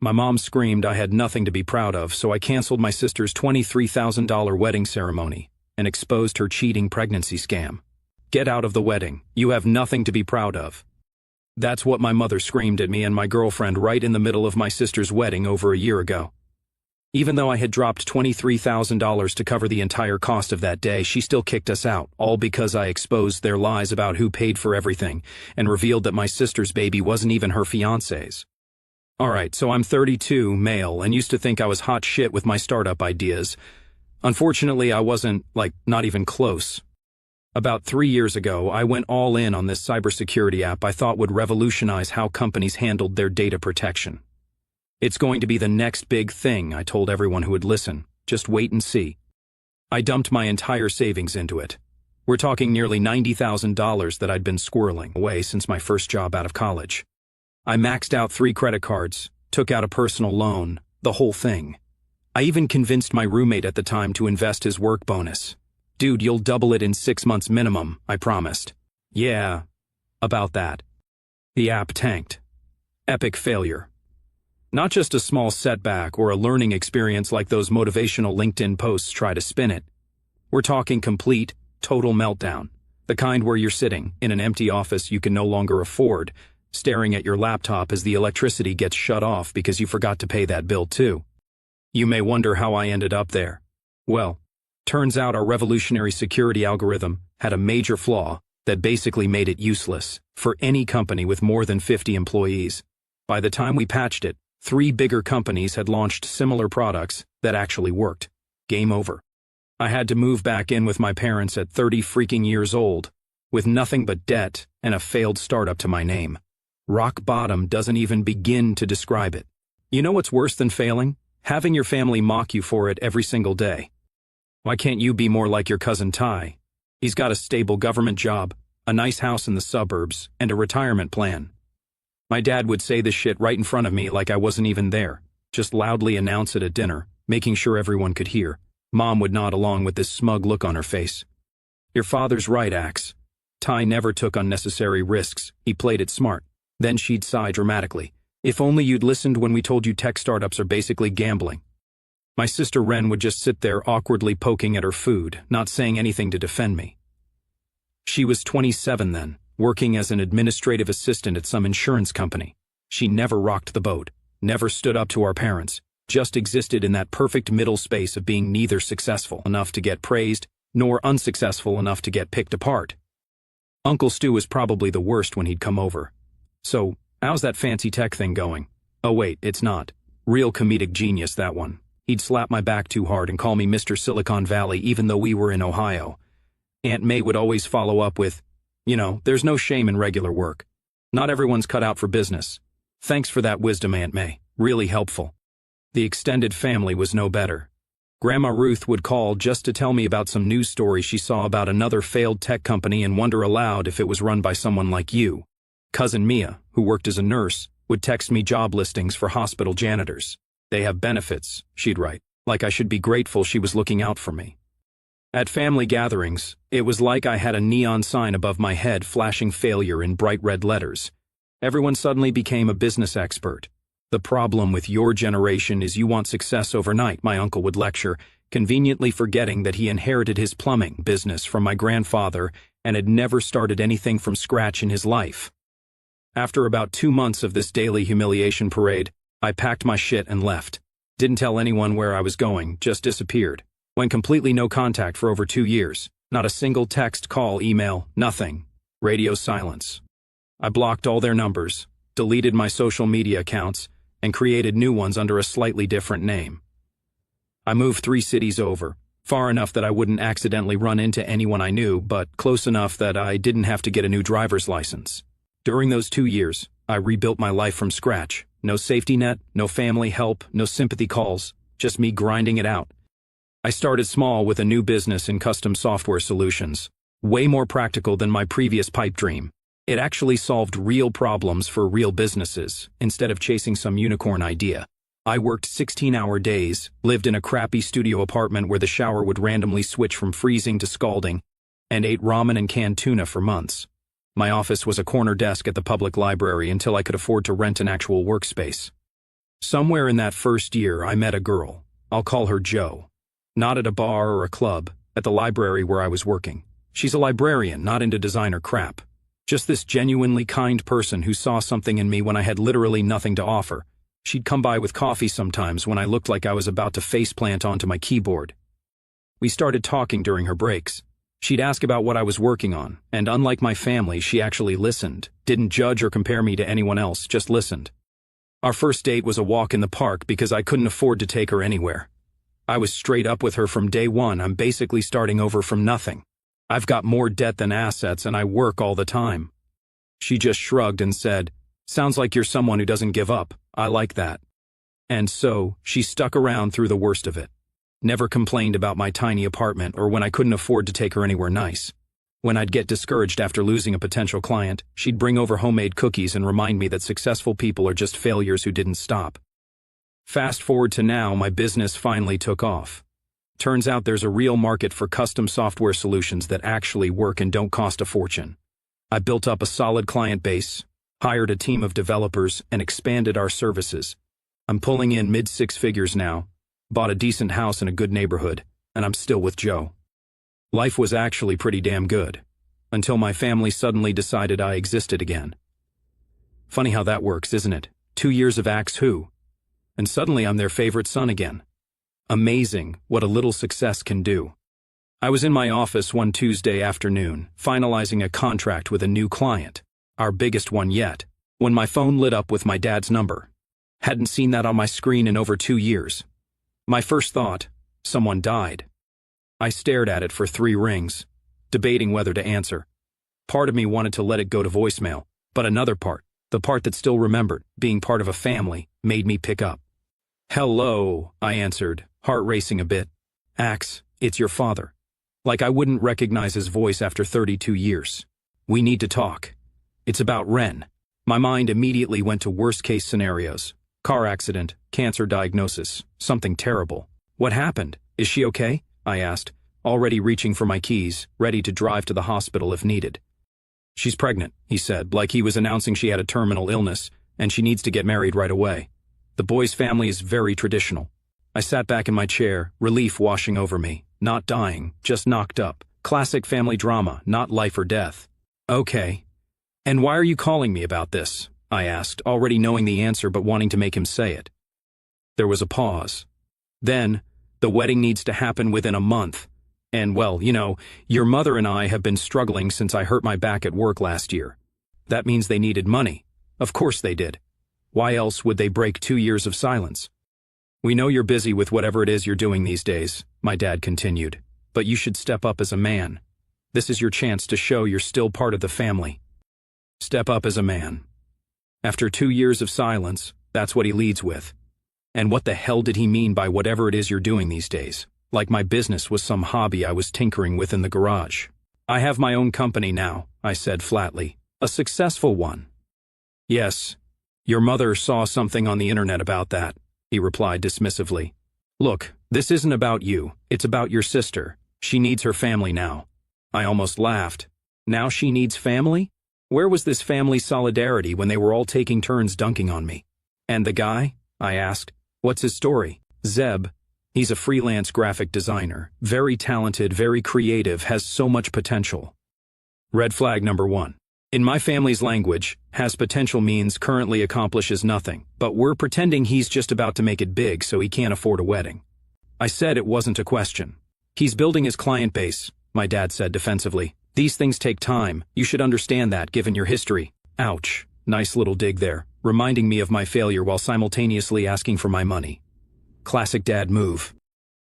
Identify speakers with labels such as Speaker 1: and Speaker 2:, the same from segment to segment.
Speaker 1: My mom screamed I had nothing to be proud of, so I canceled my sister's $23,000 wedding ceremony and exposed her cheating pregnancy scam. Get out of the wedding. You have nothing to be proud of. That's what my mother screamed at me and my girlfriend right in the middle of my sister's wedding over a year ago. Even though I had dropped $23,000 to cover the entire cost of that day, she still kicked us out, all because I exposed their lies about who paid for everything and revealed that my sister's baby wasn't even her fiance's. Alright, so I'm 32, male, and used to think I was hot shit with my startup ideas. Unfortunately, I wasn't, not even close. About 3 years ago, I went all in on this cybersecurity app I thought would revolutionize how companies handled their data protection. It's going to be the next big thing, I told everyone who would listen. Just wait and see. I dumped my entire savings into it. We're talking nearly $90,000 that I'd been squirreling away since my first job out of college. I maxed out 3 credit cards, took out a personal loan, the whole thing. I even convinced my roommate at the time to invest his work bonus. Dude, you'll double it in 6 months minimum, I promised. Yeah, about that. The app tanked. Epic failure. Not just a small setback or a learning experience like those motivational LinkedIn posts try to spin it. We're talking complete, total meltdown. The kind where you're sitting in an empty office you can no longer afford, staring at your laptop as the electricity gets shut off because you forgot to pay that bill too. You may wonder how I ended up there. Well, turns out our revolutionary security algorithm had a major flaw that basically made it useless for any company with more than 50 employees. By the time we patched it, 3 bigger companies had launched similar products that actually worked. Game over. I had to move back in with my parents at 30 freaking years old, with nothing but debt and a failed startup to my name. Rock bottom doesn't even begin to describe it. You know what's worse than failing? Having your family mock you for it every single day. Why can't you be more like your cousin Ty? He's got a stable government job, a nice house in the suburbs, and a retirement plan. My dad would say this shit right in front of me like I wasn't even there, just loudly announce it at dinner, making sure everyone could hear. Mom would nod along with this smug look on her face. Your father's right, Axe. Ty never took unnecessary risks, he played it smart. Then she'd sigh dramatically. If only you'd listened when we told you tech startups are basically gambling. My sister Ren would just sit there awkwardly poking at her food, not saying anything to defend me. She was 27 then, working as an administrative assistant at some insurance company. She never rocked the boat, never stood up to our parents, just existed in that perfect middle space of being neither successful enough to get praised, nor unsuccessful enough to get picked apart. Uncle Stu was probably the worst when he'd come over. So, how's that fancy tech thing going? Oh wait, it's not. Real comedic genius, that one. He'd slap my back too hard and call me Mr. Silicon Valley even though we were in Ohio. Aunt May would always follow up with, there's no shame in regular work. Not everyone's cut out for business. Thanks for that wisdom, Aunt May. Really helpful. The extended family was no better. Grandma Ruth would call just to tell me about some news story she saw about another failed tech company and wonder aloud if it was run by someone like you. Cousin Mia, who worked as a nurse, would text me job listings for hospital janitors. They have benefits, she'd write, like I should be grateful she was looking out for me. At family gatherings, it was like I had a neon sign above my head flashing failure in bright red letters. Everyone suddenly became a business expert. The problem with your generation is you want success overnight, my uncle would lecture, conveniently forgetting that he inherited his plumbing business from my grandfather and had never started anything from scratch in his life. After about 2 months of this daily humiliation parade, I packed my shit and left. Didn't tell anyone where I was going, just disappeared. Went completely no contact for over 2 years. Not a single text, call, email, nothing. Radio silence. I blocked all their numbers, deleted my social media accounts, and created new ones under a slightly different name. I moved 3 cities over, far enough that I wouldn't accidentally run into anyone I knew, but close enough that I didn't have to get a new driver's license. During those 2 years, I rebuilt my life from scratch. No safety net, no family help, no sympathy calls, just me grinding it out. I started small with a new business in custom software solutions, way more practical than my previous pipe dream. It actually solved real problems for real businesses, instead of chasing some unicorn idea. I worked 16-hour days, lived in a crappy studio apartment where the shower would randomly switch from freezing to scalding, and ate ramen and canned tuna for months. My office was a corner desk at the public library until I could afford to rent an actual workspace. Somewhere in that first year, I met a girl. I'll call her Jo. Not at a bar or a club, at the library where I was working. She's a librarian, not into designer crap. Just this genuinely kind person who saw something in me when I had literally nothing to offer. She'd come by with coffee sometimes when I looked like I was about to faceplant onto my keyboard. We started talking during her breaks. She'd ask about what I was working on, and unlike my family, she actually listened, didn't judge or compare me to anyone else, just listened. Our first date was a walk in the park because I couldn't afford to take her anywhere. I was straight up with her from day one. I'm basically starting over from nothing. I've got more debt than assets and I work all the time. She just shrugged and said, "Sounds like you're someone who doesn't give up. I like that." And so, she stuck around through the worst of it. Never complained about my tiny apartment or when I couldn't afford to take her anywhere nice. When I'd get discouraged after losing a potential client, she'd bring over homemade cookies and remind me that successful people are just failures who didn't stop. Fast forward to now, my business finally took off. Turns out there's a real market for custom software solutions that actually work and don't cost a fortune. I built up a solid client base, hired a team of developers, and expanded our services. I'm pulling in mid-six figures now, bought a decent house in a good neighborhood, and I'm still with Jo. Life was actually pretty damn good, until my family suddenly decided I existed again. Funny how that works, isn't it? 2 years of Axe Who, and suddenly I'm their favorite son again. Amazing what a little success can do. I was in my office one Tuesday afternoon, finalizing a contract with a new client, our biggest one yet, when my phone lit up with my dad's number. Hadn't seen that on my screen in over 2 years. My first thought, someone died. I stared at it for 3 rings, debating whether to answer. Part of me wanted to let it go to voicemail, but another part, the part that still remembered, being part of a family, made me pick up. "Hello," I answered, heart racing a bit. "Axe, it's your father." Like I wouldn't recognize his voice after 32 years. "We need to talk. It's about Ren." My mind immediately went to worst-case scenarios. Car accident, cancer diagnosis, something terrible. "What happened? Is she okay?" I asked, already reaching for my keys, ready to drive to the hospital if needed. "She's pregnant," he said, like he was announcing she had a terminal illness, and she needs to get married right away. The boy's family is very traditional. I sat back in my chair, relief washing over me. Not dying, just knocked up. Classic family drama, not life or death. "Okay. And why are you calling me about this?" I asked, already knowing the answer but wanting to make him say it. There was a pause. Then, "The wedding needs to happen within a month. And well, your mother and I have been struggling since I hurt my back at work last year. That means they needed money. Of course they did. Why else would they break 2 years of silence?" "We know you're busy with whatever it is you're doing these days," my dad continued, "but you should step up as a man. This is your chance to show you're still part of the family." Step up as a man. After 2 years of silence, that's what he leads with. And what the hell did he mean by whatever it is you're doing these days? Like my business was some hobby I was tinkering with in the garage. "I have my own company now," I said flatly. "A successful one." "Yes. Your mother saw something on the internet about that," he replied dismissively. "Look, this isn't about you, it's about your sister. She needs her family now." I almost laughed. Now she needs family? Where was this family solidarity when they were all taking turns dunking on me? "And the guy?" I asked. "What's his story?" "Zeb. He's a freelance graphic designer. Very talented, very creative, has so much potential." Red flag number 1. In my family's language, has potential means currently accomplishes nothing, but we're pretending he's just about to make it big so he can't afford a wedding. I said it wasn't a question. "He's building his client base," my dad said defensively. "These things take time. You should understand that given your history." Ouch. Nice little dig there, reminding me of my failure while simultaneously asking for my money. Classic dad move.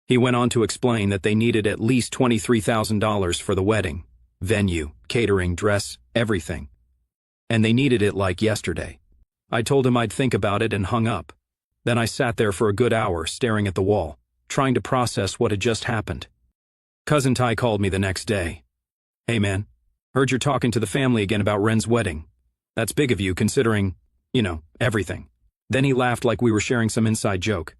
Speaker 1: He went on to explain that they needed at least $23,000 for the wedding. Venue, catering, dress, everything. And they needed it like yesterday. I told him I'd think about it and hung up. Then I sat there for a good hour staring at the wall, trying to process what had just happened. Cousin Ty called me the next day. "Hey man, heard you're talking to the family again about Ren's wedding. That's big of you considering, everything." Then he laughed like we were sharing some inside joke.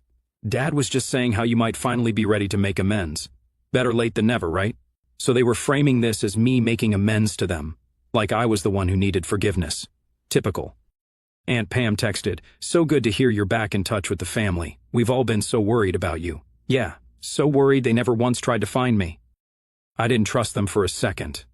Speaker 1: "Dad was just saying how you might finally be ready to make amends. Better late than never, right?" So they were framing this as me making amends to them, like I was the one who needed forgiveness. Typical. Aunt Pam texted, "So good to hear you're back in touch with the family. We've all been so worried about you." Yeah, so worried they never once tried to find me. I didn't trust them for a second.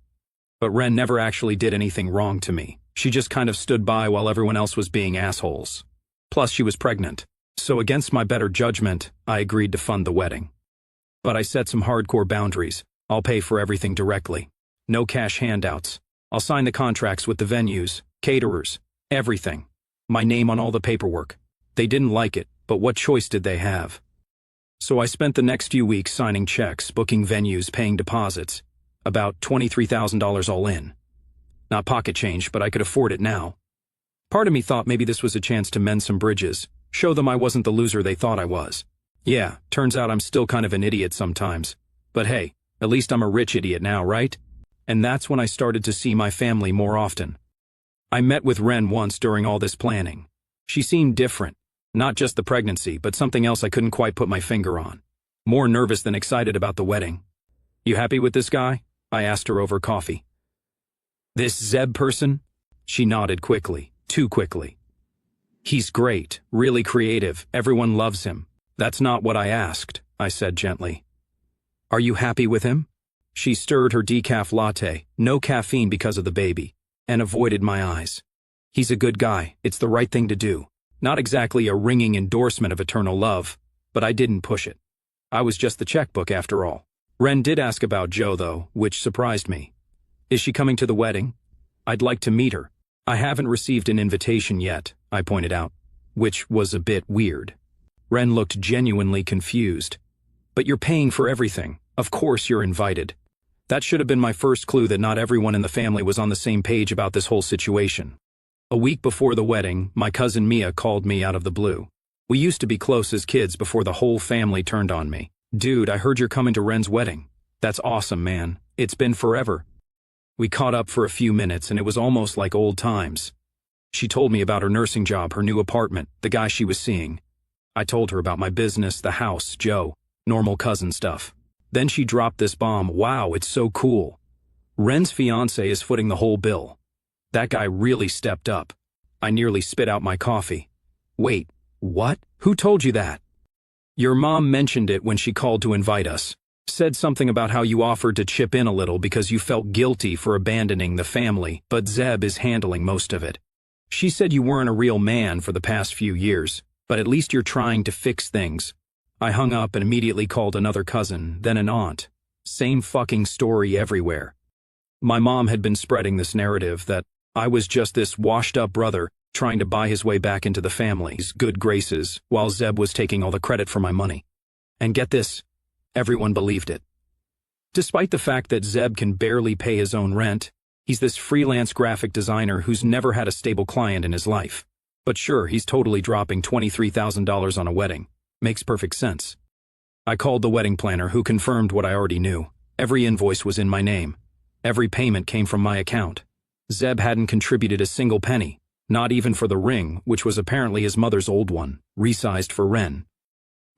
Speaker 1: But Ren never actually did anything wrong to me. She just kind of stood by while everyone else was being assholes. Plus, she was pregnant. So against my better judgment, I agreed to fund the wedding. But I set some hardcore boundaries. I'll pay for everything directly. No cash handouts. I'll sign the contracts with the venues, caterers, everything. My name on all the paperwork. They didn't like it, but what choice did they have? So I spent the next few weeks signing checks, booking venues, paying deposits. About $23,000 all in. Not pocket change, but I could afford it now. Part of me thought maybe this was a chance to mend some bridges, show them I wasn't the loser they thought I was. Yeah, turns out I'm still kind of an idiot sometimes. But hey, at least I'm a rich idiot now, right? And that's when I started to see my family more often. I met with Ren once during all this planning. She seemed different. Not just the pregnancy, but something else I couldn't quite put my finger on. More nervous than excited about the wedding. "You happy with this guy?" I asked her over coffee. "This Zeb person?" She nodded quickly, too quickly. "He's great, really creative, everyone loves him." "That's not what I asked," I said gently. "Are you happy with him?" She stirred her decaf latte, no caffeine because of the baby, and avoided my eyes. "He's a good guy, it's the right thing to do. Not exactly a ringing endorsement of eternal love, but I didn't push it. I was just the checkbook after all." Ren did ask about Joe though, which surprised me. "Is she coming to the wedding? I'd like to meet her." "I haven't received an invitation yet," I pointed out, which was a bit weird. Ren looked genuinely confused. "But you're paying for everything. Of course you're invited." That should have been my first clue that not everyone in the family was on the same page about this whole situation. A week before the wedding, my cousin Mia called me out of the blue. We used to be close as kids before the whole family turned on me. "Dude, I heard you're coming to Ren's wedding." "That's awesome, man. It's been forever." We caught up for a few minutes and it was almost like old times. She told me about her nursing job, her new apartment, the guy she was seeing. I told her about my business, the house, Joe, normal cousin stuff. Then she dropped this bomb. "Wow, it's so cool. Ren's fiancé is footing the whole bill." That guy really stepped up. I nearly spit out my coffee. "Wait, what? Who told you that?" "Your mom mentioned it when she called to invite us. Said something about how you offered to chip in a little because you felt guilty for abandoning the family, but Zeb is handling most of it. She said you weren't a real man for the past few years, but at least you're trying to fix things." I hung up and immediately called another cousin, then an aunt. Same fucking story everywhere. My mom had been spreading this narrative that I was just this washed-up brother trying to buy his way back into the family's good graces while Zeb was taking all the credit for my money. And get this, everyone believed it. Despite the fact that Zeb can barely pay his own rent, he's this freelance graphic designer who's never had a stable client in his life. But sure, he's totally dropping $23,000 on a wedding. Makes perfect sense. I called the wedding planner who confirmed what I already knew. Every invoice was in my name. Every payment came from my account. Zeb hadn't contributed a single penny, not even for the ring, which was apparently his mother's old one, resized for Ren.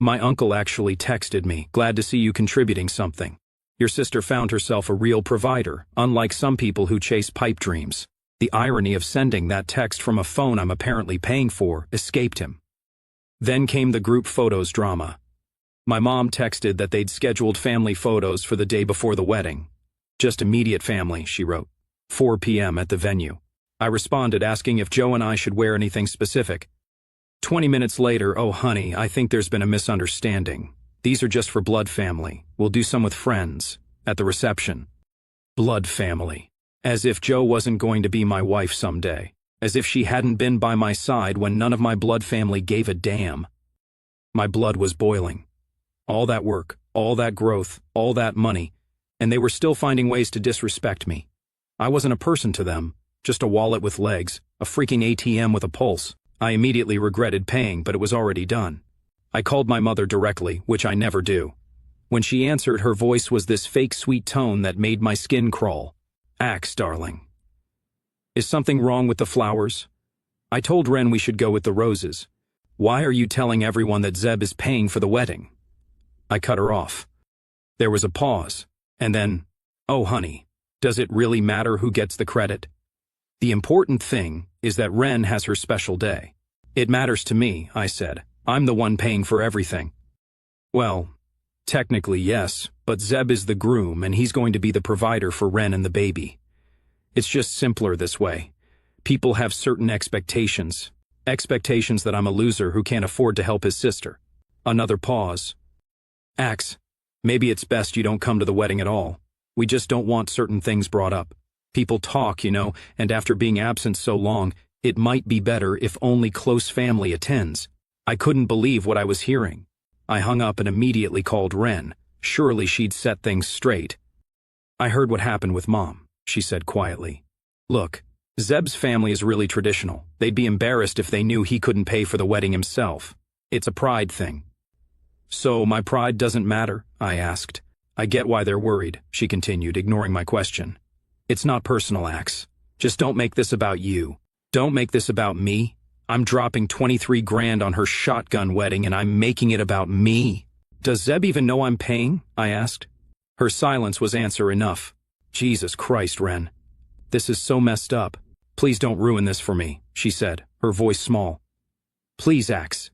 Speaker 1: My uncle actually texted me, "Glad to see you contributing something. Your sister found herself a real provider, unlike some people who chase pipe dreams." The irony of sending that text from a phone I'm apparently paying for escaped him. Then came the group photos drama. My mom texted that they'd scheduled family photos for the day before the wedding. "Just immediate family," she wrote. 4 p.m. at the venue. I responded asking if Joe and I should wear anything specific. 20 minutes later, "Oh honey, I think there's been a misunderstanding. These are just for blood family. We'll do some with friends at the reception." Blood family. As if Joe wasn't going to be my wife someday. As if she hadn't been by my side when none of my blood family gave a damn. My blood was boiling. All that work, all that growth, all that money, and they were still finding ways to disrespect me. I wasn't a person to them, just a wallet with legs, a freaking ATM with a pulse. I immediately regretted paying, but it was already done. I called my mother directly, which I never do. When she answered, her voice was this fake sweet tone that made my skin crawl. "Axe, darling. Is something wrong with the flowers? I told Ren we should go with the roses. Why are you telling everyone that Zeb is paying for the wedding?" I cut her off. There was a pause, and then, "Oh honey, does it really matter who gets the credit? The important thing is that Ren has her special day. It matters to me, I said. I'm the one paying for everything. Well, technically yes, but Zeb is the groom and he's going to be the provider for Ren and the baby. It's just simpler this way. People have certain expectations. Expectations that I'm a loser who can't afford to help his sister. Another pause. Axe, maybe it's best you don't come to the wedding at all. We just don't want certain things brought up. People talk, and after being absent so long, it might be better if only close family attends. I couldn't believe what I was hearing. I hung up and immediately called Ren. Surely she'd set things straight. I heard what happened with Mom, she said quietly. Look, Zeb's family is really traditional. They'd be embarrassed if they knew he couldn't pay for the wedding himself. It's a pride thing. So my pride doesn't matter? I asked. I get why they're worried, she continued, ignoring my question. It's not personal, Axe. Just don't make this about you. Don't make this about me. I'm dropping 23 grand on her shotgun wedding and I'm making it about me. Does Zeb even know I'm paying? I asked. Her silence was answer enough. Jesus Christ, Ren. This is so messed up. Please don't ruin this for me, she said, her voice small. Please, Axe.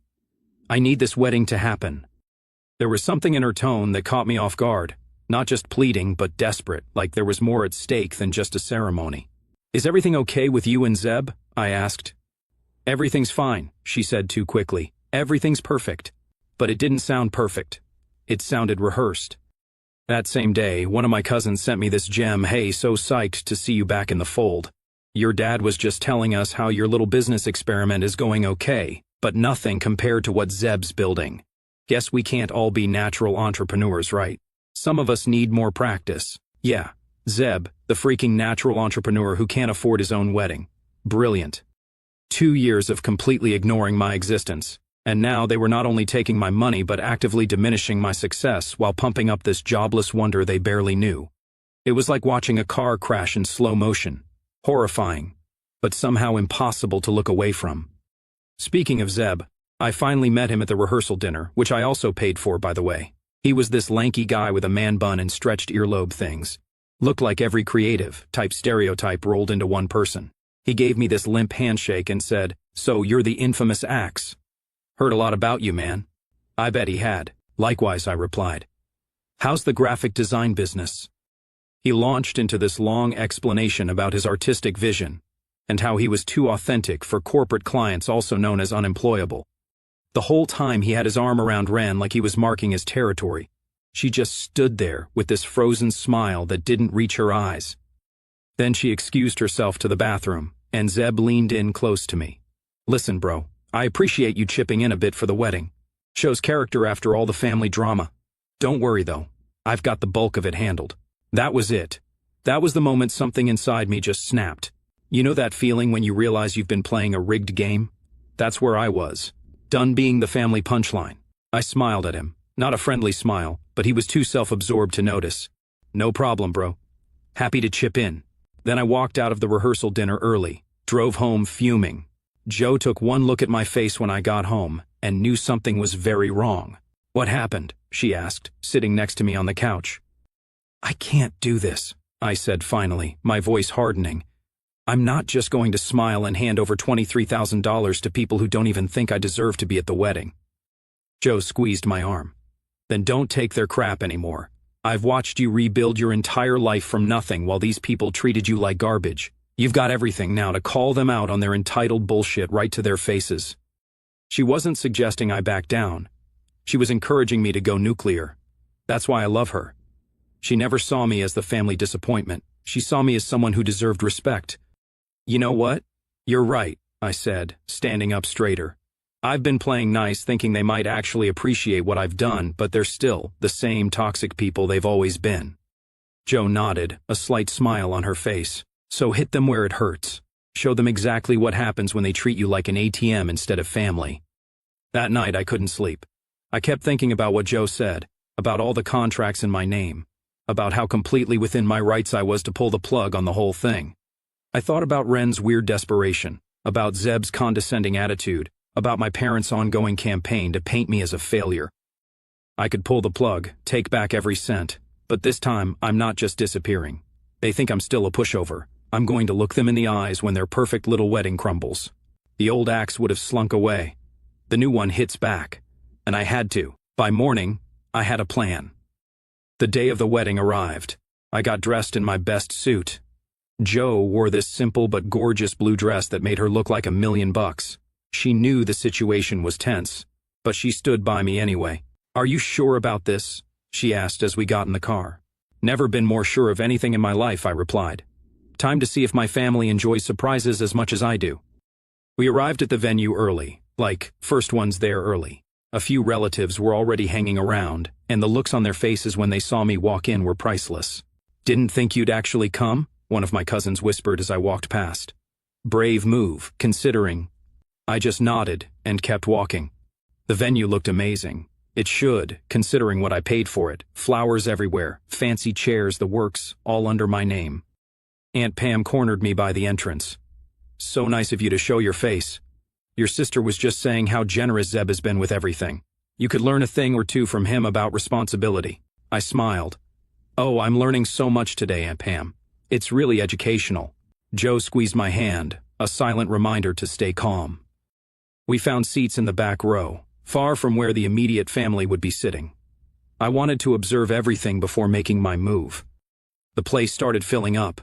Speaker 1: I need this wedding to happen. There was something in her tone that caught me off guard. Not just pleading, but desperate, like there was more at stake than just a ceremony. Is everything okay with you and Zeb? I asked. Everything's fine, she said too quickly. Everything's perfect. But it didn't sound perfect. It sounded rehearsed. That same day, one of my cousins sent me this gem. Hey, so psyched to see you back in the fold. Your dad was just telling us how your little business experiment is going okay, but nothing compared to what Zeb's building. Guess we can't all be natural entrepreneurs, right? Some of us need more practice. Yeah, Zeb, the freaking natural entrepreneur who can't afford his own wedding. Brilliant. 2 years of completely ignoring my existence. And now they were not only taking my money but actively diminishing my success while pumping up this jobless wonder they barely knew. It was like watching a car crash in slow motion. Horrifying, but somehow impossible to look away from. Speaking of Zeb, I finally met him at the rehearsal dinner, which I also paid for, by the way. He was this lanky guy with a man bun and stretched earlobe things. Looked like every creative type stereotype rolled into one person. He gave me this limp handshake and said, "So you're the infamous Axe." Heard a lot about you, man. I bet he had. Likewise, I replied. How's the graphic design business? He launched into this long explanation about his artistic vision and how he was too authentic for corporate clients, also known as unemployable. The whole time he had his arm around Ren like he was marking his territory. She just stood there with this frozen smile that didn't reach her eyes. Then she excused herself to the bathroom, and Zeb leaned in close to me. Listen, bro, I appreciate you chipping in a bit for the wedding. Shows character after all the family drama. Don't worry, though. I've got the bulk of it handled. That was it. That was the moment something inside me just snapped. You know that feeling when you realize you've been playing a rigged game? That's where I was. Done being the family punchline. I smiled at him. Not a friendly smile, but he was too self-absorbed to notice. No problem, bro. Happy to chip in. Then I walked out of the rehearsal dinner early, drove home fuming. Joe took one look at my face when I got home and knew something was very wrong. What happened? She asked, sitting next to me on the couch. I can't do this, I said finally, my voice hardening. I'm not just going to smile and hand over $23,000 to people who don't even think I deserve to be at the wedding. Joe squeezed my arm. Then don't take their crap anymore. I've watched you rebuild your entire life from nothing while these people treated you like garbage. You've got everything now to call them out on their entitled bullshit right to their faces. She wasn't suggesting I back down. She was encouraging me to go nuclear. That's why I love her. She never saw me as the family disappointment. She saw me as someone who deserved respect. You know what? You're right, I said, standing up straighter. I've been playing nice thinking they might actually appreciate what I've done, but they're still the same toxic people they've always been. Joe nodded, a slight smile on her face. So hit them where it hurts. Show them exactly what happens when they treat you like an ATM instead of family. That night I couldn't sleep. I kept thinking about what Joe said, about all the contracts in my name, about how completely within my rights I was to pull the plug on the whole thing. I thought about Ren's weird desperation, about Zeb's condescending attitude, about my parents' ongoing campaign to paint me as a failure. I could pull the plug, take back every cent, but this time I'm not just disappearing. They think I'm still a pushover. I'm going to look them in the eyes when their perfect little wedding crumbles. The old axe would have slunk away. The new one hits back. And I had to. By morning, I had a plan. The day of the wedding arrived. I got dressed in my best suit. Jo wore this simple but gorgeous blue dress that made her look like $1,000,000. She knew the situation was tense, but she stood by me anyway. "Are you sure about this?" she asked as we got in the car. "Never been more sure of anything in my life," I replied. "Time to see if my family enjoys surprises as much as I do." We arrived at the venue early, like first ones there early. A few relatives were already hanging around, and the looks on their faces when they saw me walk in were priceless. "Didn't think you'd actually come?" one of my cousins whispered as I walked past. "Brave move, considering." I just nodded and kept walking. The venue looked amazing. It should, considering what I paid for it. Flowers everywhere, fancy chairs, the works, all under my name. Aunt Pam cornered me by the entrance. "So nice of you to show your face. Your sister was just saying how generous Zeb has been with everything. You could learn a thing or two from him about responsibility." I smiled. "Oh, I'm learning so much today, Aunt Pam. It's really educational." Jo squeezed my hand, a silent reminder to stay calm. We found seats in the back row, far from where the immediate family would be sitting. I wanted to observe everything before making my move. The place started filling up.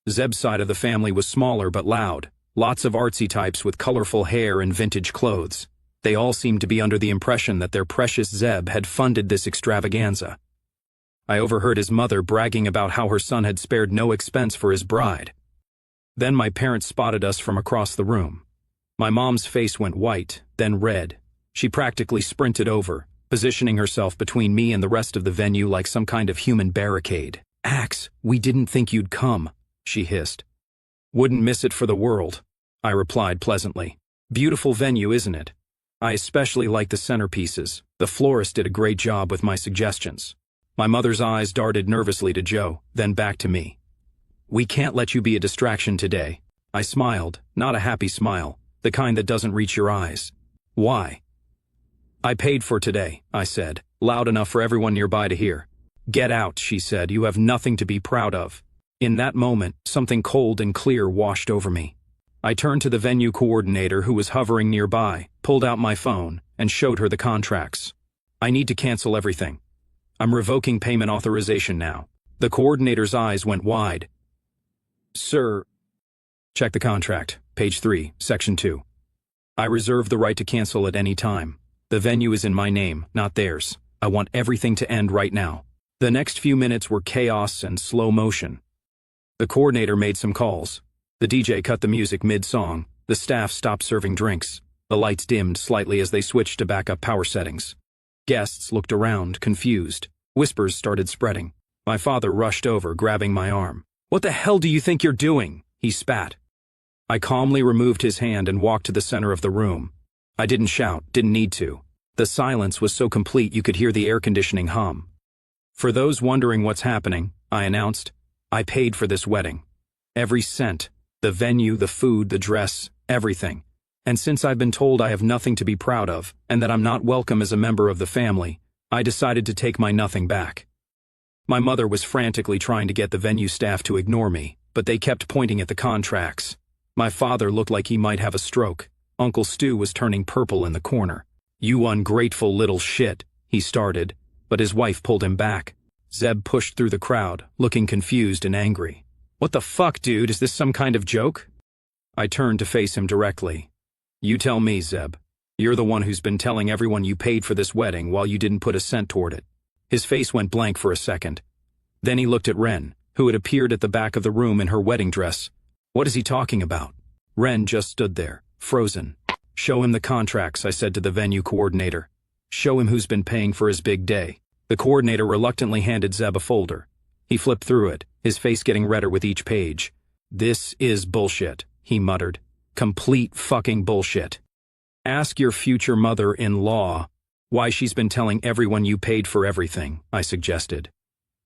Speaker 1: Zeb's side of the family was smaller but loud, lots of artsy types with colorful hair and vintage clothes. They all seemed to be under the impression that their precious Zeb had funded this extravaganza. I overheard his mother bragging about how her son had spared no expense for his bride. Then my parents spotted us from across the room. My mom's face went white, then red. She practically sprinted over, positioning herself between me and the rest of the venue like some kind of human barricade. "Axe, we didn't think you'd come," she hissed. "Wouldn't miss it for the world," I replied pleasantly. "Beautiful venue, isn't it? I especially like the centerpieces. The florist did a great job with my suggestions." My mother's eyes darted nervously to Jo, then back to me. "We can't let you be a distraction today." I smiled, not a happy smile, the kind that doesn't reach your eyes. "Why?" "I paid for today," I said, loud enough for everyone nearby to hear. "Get out," she said. "You have nothing to be proud of." In that moment, something cold and clear washed over me. I turned to the venue coordinator who was hovering nearby, pulled out my phone, and showed her the contracts. "I need to cancel everything. I'm revoking payment authorization now." The coordinator's eyes went wide. "Sir..." "Check the contract, page 3, section 2. I reserve the right to cancel at any time. The venue is in my name, not theirs. I want everything to end right now." The next few minutes were chaos and slow motion. The coordinator made some calls. The DJ cut the music mid-song. The staff stopped serving drinks. The lights dimmed slightly as they switched to backup power settings. Guests looked around, confused. Whispers started spreading. My father rushed over, grabbing my arm. "What the hell do you think you're doing?" he spat. I calmly removed his hand and walked to the center of the room. I didn't shout, didn't need to. The silence was so complete you could hear the air conditioning hum. "For those wondering what's happening," I announced, "I paid for this wedding. Every cent. The venue, the food, the dress, everything. And since I've been told I have nothing to be proud of, and that I'm not welcome as a member of the family, I decided to take my nothing back." My mother was frantically trying to get the venue staff to ignore me, but they kept pointing at the contracts. My father looked like he might have a stroke. Uncle Stu was turning purple in the corner. "You ungrateful little shit," he started, but his wife pulled him back. Zeb pushed through the crowd, looking confused and angry. "What the fuck, dude? Is this some kind of joke?" I turned to face him directly. "You tell me, Zeb. You're the one who's been telling everyone you paid for this wedding while you didn't put a cent toward it." His face went blank for a second. Then he looked at Ren, who had appeared at the back of the room in her wedding dress. "What is he talking about?" Ren just stood there, frozen. "Show him the contracts," I said to the venue coordinator. "Show him who's been paying for his big day." The coordinator reluctantly handed Zeb a folder. He flipped through it, his face getting redder with each page. "This is bullshit," he muttered. "Complete fucking bullshit. Ask your future mother-in-law why she's been telling everyone you paid for everything," I suggested.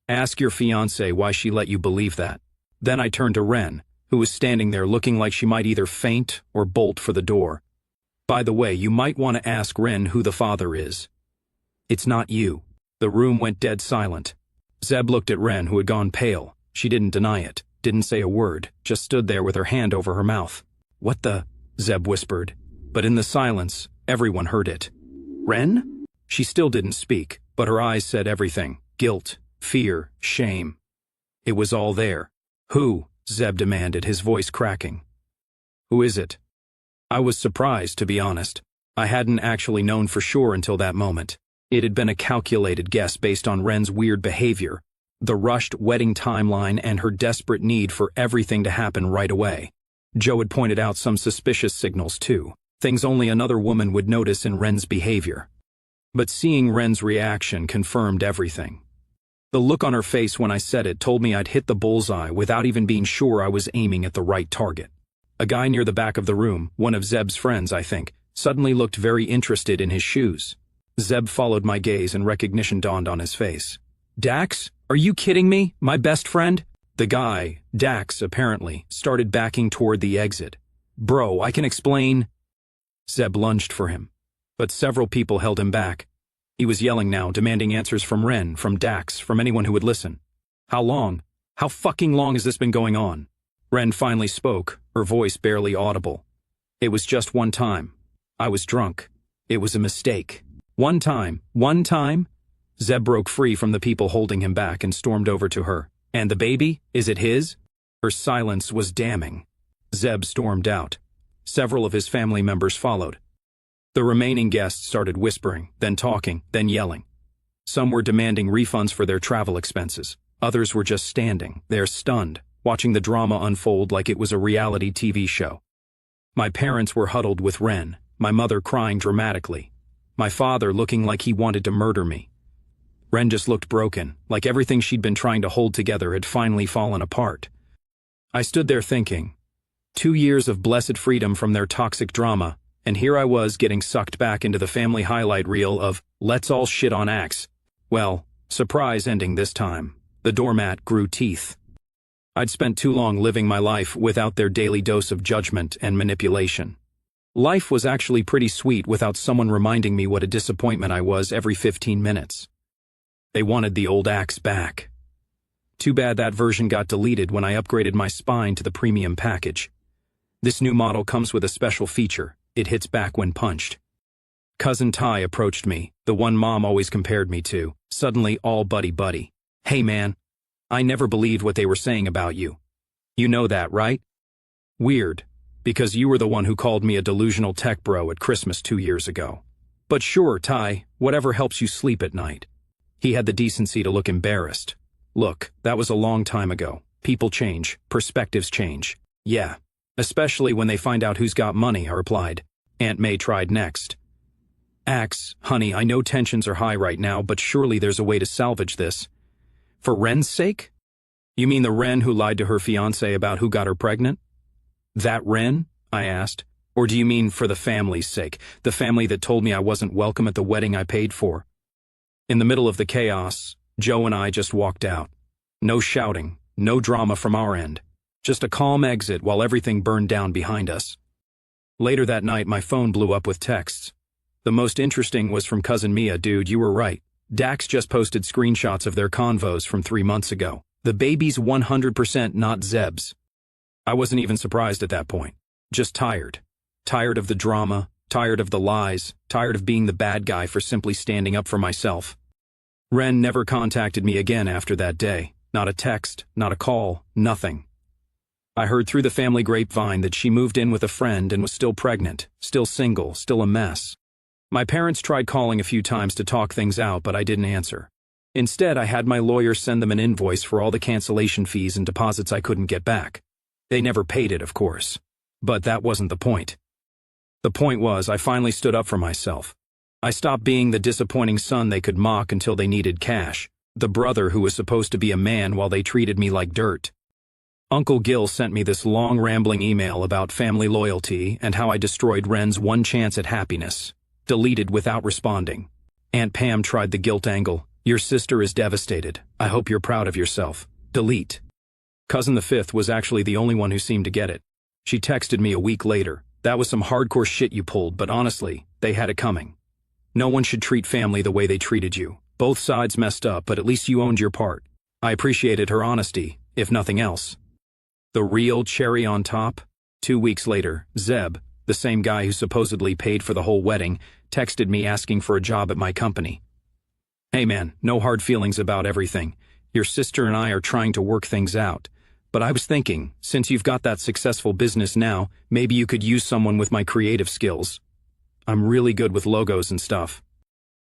Speaker 1: "Ask your fiancé why she let you believe that." Then I turned to Ren, who was standing there looking like she might either faint or bolt for the door. "By the way, you might want to ask Ren who the father is." "It's not you." The room went dead silent. Zeb looked at Ren, who had gone pale. She didn't deny it, didn't say a word, just stood there with her hand over her mouth. "What the?" Zeb whispered. But in the silence, everyone heard it. "Ren?" She still didn't speak, but her eyes said everything. Guilt, fear, shame. It was all there. "Who?" Zeb demanded, his voice cracking. "Who is it?" I was surprised, to be honest. I hadn't actually known for sure until that moment. It had been a calculated guess based on Ren's weird behavior, the rushed wedding timeline, and her desperate need for everything to happen right away. Joe had pointed out some suspicious signals too, things only another woman would notice in Ren's behavior. But seeing Ren's reaction confirmed everything. The look on her face when I said it told me I'd hit the bullseye without even being sure I was aiming at the right target. A guy near the back of the room, one of Zeb's friends I think, suddenly looked very interested in his shoes. Zeb followed my gaze and recognition dawned on his face. "Dax? Are you kidding me? My best friend?" The guy, Dax apparently, started backing toward the exit. "Bro, I can explain." Zeb lunged for him, but several people held him back. He was yelling now, demanding answers from Ren, from Dax, from anyone who would listen. "How long? How fucking long has this been going on?" Ren finally spoke, her voice barely audible. "It was just one time. I was drunk. It was a mistake. One time. One time?" Zeb broke free from the people holding him back and stormed over to her. "And the baby? Is it his?" Her silence was damning. Zeb stormed out. Several of his family members followed. The remaining guests started whispering, then talking, then yelling. Some were demanding refunds for their travel expenses. Others were just standing there stunned, watching the drama unfold like it was a reality TV show. My parents were huddled with Ren, my mother crying dramatically, my father looking like he wanted to murder me. Ren just looked broken, like everything she'd been trying to hold together had finally fallen apart. I stood there thinking, 2 years of blessed freedom from their toxic drama, and here I was getting sucked back into the family highlight reel of "let's all shit on Axe." Well, surprise ending this time. The doormat grew teeth. I'd spent too long living my life without their daily dose of judgment and manipulation. Life was actually pretty sweet without someone reminding me what a disappointment I was every 15 minutes. They wanted the old Axe back. Too bad that version got deleted when I upgraded my spine to the premium package. This new model comes with a special feature. It hits back when punched. Cousin Ty approached me, the one Mom always compared me to, suddenly all buddy-buddy. "Hey man, I never believed what they were saying about you. You know that, right?" "Weird, because you were the one who called me a delusional tech bro at Christmas 2 years ago. But sure, Ty, whatever helps you sleep at night." He had the decency to look embarrassed. "Look, that was a long time ago. People change, perspectives change. Yeah, especially when they find out who's got money," I replied. Aunt May tried next. "Axe, honey, I know tensions are high right now, but surely there's a way to salvage this. For Ren's sake?" "You mean the Ren who lied to her fiancé about who got her pregnant?" "That Ren?" I asked. "Or do you mean for the family's sake, the family that told me I wasn't welcome at the wedding I paid for?" In the middle of the chaos, Joe and I just walked out. No shouting, no drama from our end. Just a calm exit while everything burned down behind us. Later that night, my phone blew up with texts. The most interesting was from Cousin Mia. "Dude, you were right. Dax just posted screenshots of their convos from 3 months ago. The baby's 100% not Zeb's." I wasn't even surprised at that point. Just tired. Tired of the drama, tired of the lies, tired of being the bad guy for simply standing up for myself. Ren never contacted me again after that day. Not a text, not a call, nothing. I heard through the family grapevine that she moved in with a friend and was still pregnant, still single, still a mess. My parents tried calling a few times to talk things out, but I didn't answer. Instead, I had my lawyer send them an invoice for all the cancellation fees and deposits I couldn't get back. They never paid it, of course. But that wasn't the point. The point was, I finally stood up for myself. I stopped being the disappointing son they could mock until they needed cash, the brother who was supposed to be a man while they treated me like dirt. Uncle Gil sent me this long rambling email about family loyalty and how I destroyed Ren's one chance at happiness. Deleted without responding. Aunt Pam tried the guilt angle. "Your sister is devastated. I hope you're proud of yourself. Delete." Cousin the Fifth was actually the only one who seemed to get it. She texted me a week later. "That was some hardcore shit you pulled, but honestly, they had it coming. No one should treat family the way they treated you. Both sides messed up, but at least you owned your part." I appreciated her honesty, if nothing else. The real cherry on top? 2 weeks later, Zeb, the same guy who supposedly paid for the whole wedding, texted me asking for a job at my company. Hey man, no hard feelings about everything. Your sister and I are trying to work things out. But I was thinking, since you've got that successful business now, maybe you could use someone with my creative skills. I'm really good with logos and stuff.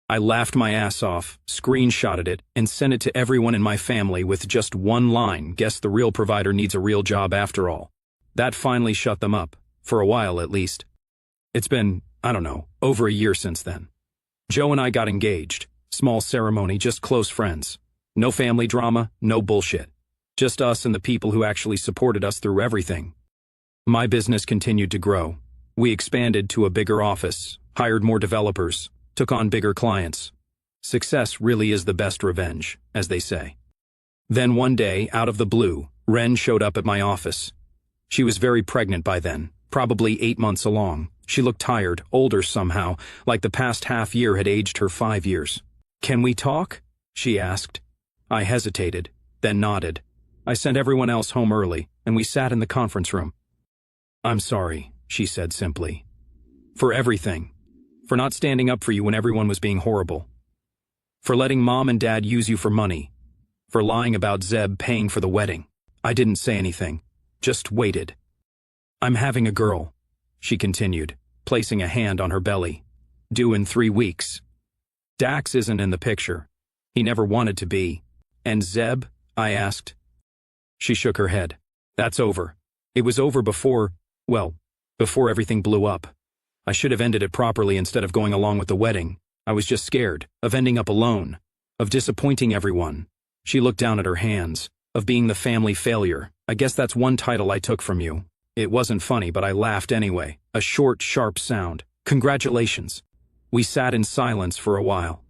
Speaker 1: I laughed my ass off, screenshotted it, and sent it to everyone in my family with just one line, guess the real provider needs a real job after all. That finally shut them up, for a while at least. It's been, I don't know, over a year since then. Joe and I got engaged. Small ceremony, just close friends. No family drama, no bullshit. Just us and the people who actually supported us through everything. My business continued to grow. We expanded to a bigger office, hired more developers, took on bigger clients. Success really is the best revenge, as they say. Then one day, out of the blue, Ren showed up at my office. She was very pregnant by then, probably 8 months along. She looked tired, older somehow, like the past half year had aged her 5 years. "Can we talk?" she asked. I hesitated, then nodded. I sent everyone else home early, and we sat in the conference room. "I'm sorry," she said simply. "For everything. For not standing up for you when everyone was being horrible. For letting Mom and Dad use you for money. For lying about Zeb paying for the wedding." I didn't say anything, just waited. "I'm having a girl," she continued, placing a hand on her belly. "Due in 3 weeks. Dax isn't in the picture. He never wanted to be. And Zeb?" I asked. She shook her head. "That's over. It was over before everything blew up. I should have ended it properly instead of going along with the wedding. I was just scared, of ending up alone, of disappointing everyone." She looked down at her hands, "Of being the family failure. I guess that's one title I took from you." It wasn't funny, but I laughed anyway. A short, sharp sound. "Congratulations." We sat in silence for a while.